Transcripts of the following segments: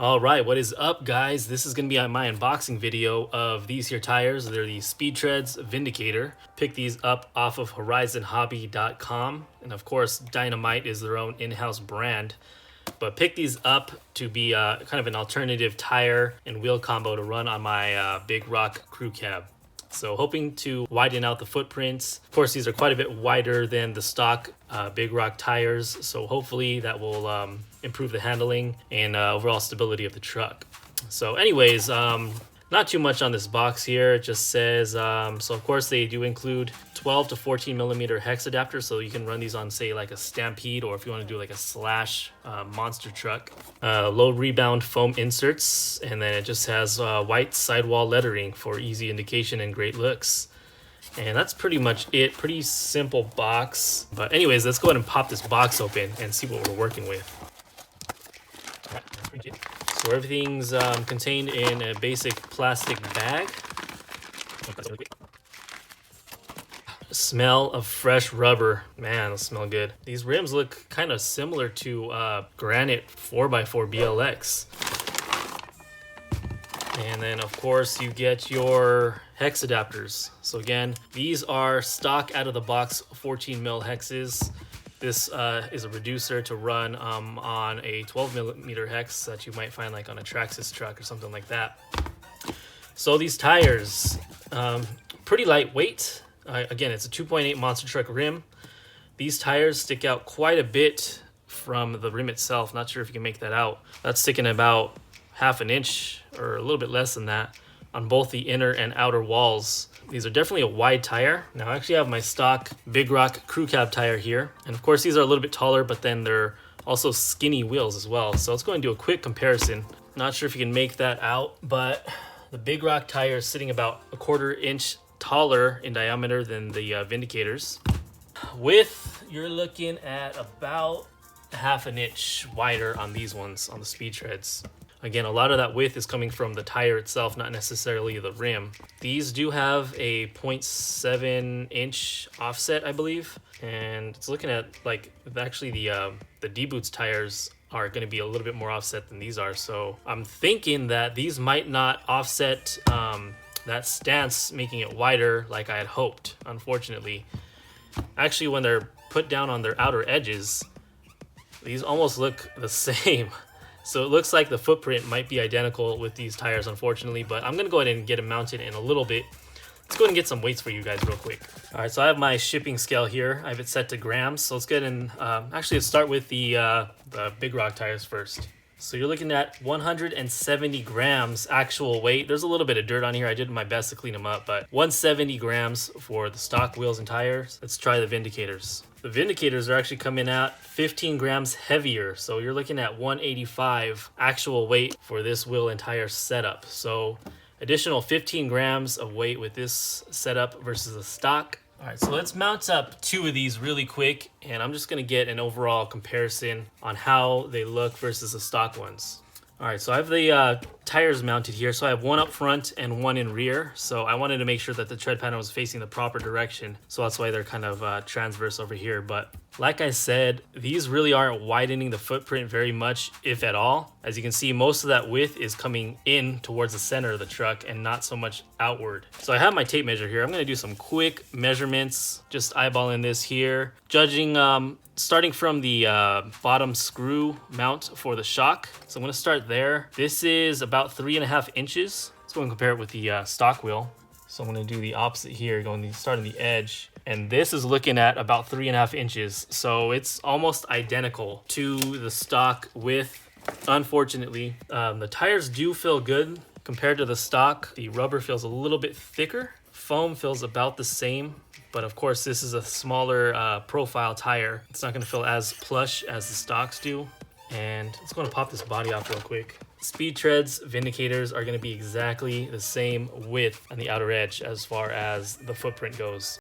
All right, what is up, guys? This is going to be my unboxing video of these here tires. They're the SpeedTreads Vindicator. Picked these up off of horizonhobby.com. And of course, Dynamite is their own in-house brand. But picked these up to be kind of an alternative tire and wheel combo to run on my Big Rock crew cab. So hoping to widen out the footprints. Of course, these are quite a bit wider than the stock Big Rock tires. So hopefully that will improve the handling and overall stability of the truck. So anyways, not too much on this box here. It just says, so of course they do include 12 to 14mm hex adapters, so you can run these on, say, like a Stampede, or if you want to do like a Slash monster truck. Low rebound foam inserts, and then it just has white sidewall lettering for easy indication and great looks. And that's pretty much it. Pretty simple box. But anyways, let's go ahead and pop this box open and see what we're working with. So everything's contained in a basic plastic bag. Smell of fresh rubber. Man, those smell good. These rims look kind of similar to Granite 4x4 BLX. And then of course you get your hex adapters. So again, these are stock out of the box 14mm hexes. This is a reducer to run on a 12mm hex that you might find like on a Traxxas truck or something like that. So these tires, pretty lightweight. Again, it's a 2.8 monster truck rim. These tires stick out quite a bit from the rim itself. Not sure if you can make that out. That's sticking about ½ an inch or a little bit less than that on both the inner and outer walls. These are definitely a wide tire. Now I actually have my stock Big Rock crew cab tire here. And of course these are a little bit taller, but then they're also skinny wheels as well. So let's go and do a quick comparison. Not sure if you can make that out, but the Big Rock tire is sitting about a 1/4 inch taller in diameter than the Vindicators. Width, you're looking at about ½ an inch wider on these ones, on the SpeedTreads. Again, a lot of that width is coming from the tire itself, not necessarily the rim. These do have a 0.7 inch offset, I believe. And it's looking at like, actually the D-Boots tires are going to be a little bit more offset than these are. So I'm thinking that these might not offset that stance, making it wider like I had hoped, unfortunately. Actually, when they're put down on their outer edges, these almost look the same. So it looks like the footprint might be identical with these tires, unfortunately, but I'm going to go ahead and get them mounted in a little bit. Let's go ahead and get some weights for you guys real quick. All right, so I have my shipping scale here. I have it set to grams. So let's go ahead and actually let's start with the Big Rock tires first. So you're looking at 170 grams actual weight. There's a little bit of dirt on here. I did my best to clean them up, but 170 grams for the stock wheels and tires. Let's try the Vindicators. The Vindicators are actually coming out 15 grams heavier. So you're looking at 185 actual weight for this wheel and tire setup. So additional 15 grams of weight with this setup versus the stock. All right, so let's mount up 2 of these really quick, and I'm just gonna get an overall comparison on how they look versus the stock ones. All right, so I have the tires mounted here. So I have one up front and one in rear. So I wanted to make sure that the tread panel was facing the proper direction. So that's why they're kind of transverse over here. But like I said, these really aren't widening the footprint very much, if at all. As you can see, most of that width is coming in towards the center of the truck and not so much outward. So I have my tape measure here. I'm gonna do some quick measurements, just eyeballing this here. Judging, starting from the bottom screw mount for the shock. So I'm gonna start there. This is about 3.5 inches. Let's go and compare it with the stock wheel. So I'm gonna do the opposite here, starting the edge. And this is looking at about 3.5 inches. So it's almost identical to the stock width. Unfortunately, the tires do feel good compared to the stock. The rubber feels a little bit thicker. Foam feels about the same. But of course, this is a smaller profile tire. It's not gonna feel as plush as the stocks do. And let's go and pop this body off real quick. SpeedTreads Vindicators are gonna be exactly the same width on the outer edge as far as the footprint goes.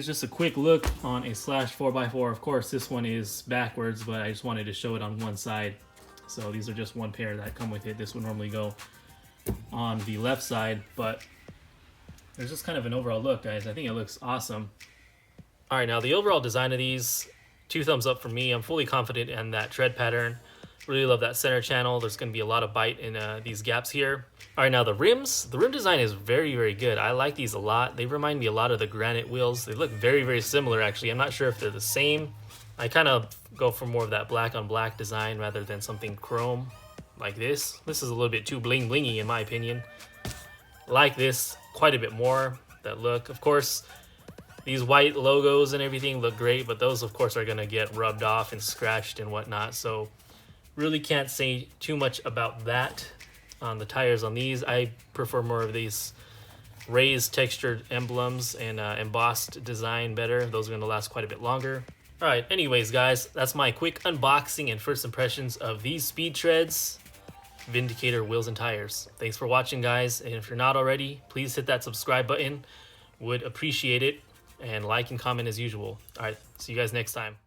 just a quick look on a Slash 4x4. Of course, this one is backwards, but I just wanted to show it on one side. So these are just one pair that come with it. This would normally go on the left side, but there's just kind of an overall look, guys. I think it looks awesome. All right, now the overall design of these, 2 thumbs up for me. I'm fully confident in that tread pattern. Really love that center channel. There's going to be a lot of bite in these gaps here. All right, now the rims. The rim design is very, very good. I like these a lot. They remind me a lot of the Granite wheels. They look very, very similar, actually. I'm not sure if they're the same. I kind of go for more of that black on black design rather than something chrome like this. This is a little bit too bling blingy in my opinion. Like this quite a bit more, that look. Of course, these white logos and everything look great, but those of course are going to get rubbed off and scratched and whatnot. So really can't say too much about that on the tires on these. I prefer more of these raised textured emblems and embossed design better. Those are going to last quite a bit longer. All right, anyways, guys, that's my quick unboxing and first impressions of these SpeedTreads Vindicator wheels and tires. Thanks for watching, guys, and if you're not already, please hit that subscribe button. Would appreciate it, and like and comment as usual. All right, see you guys next time.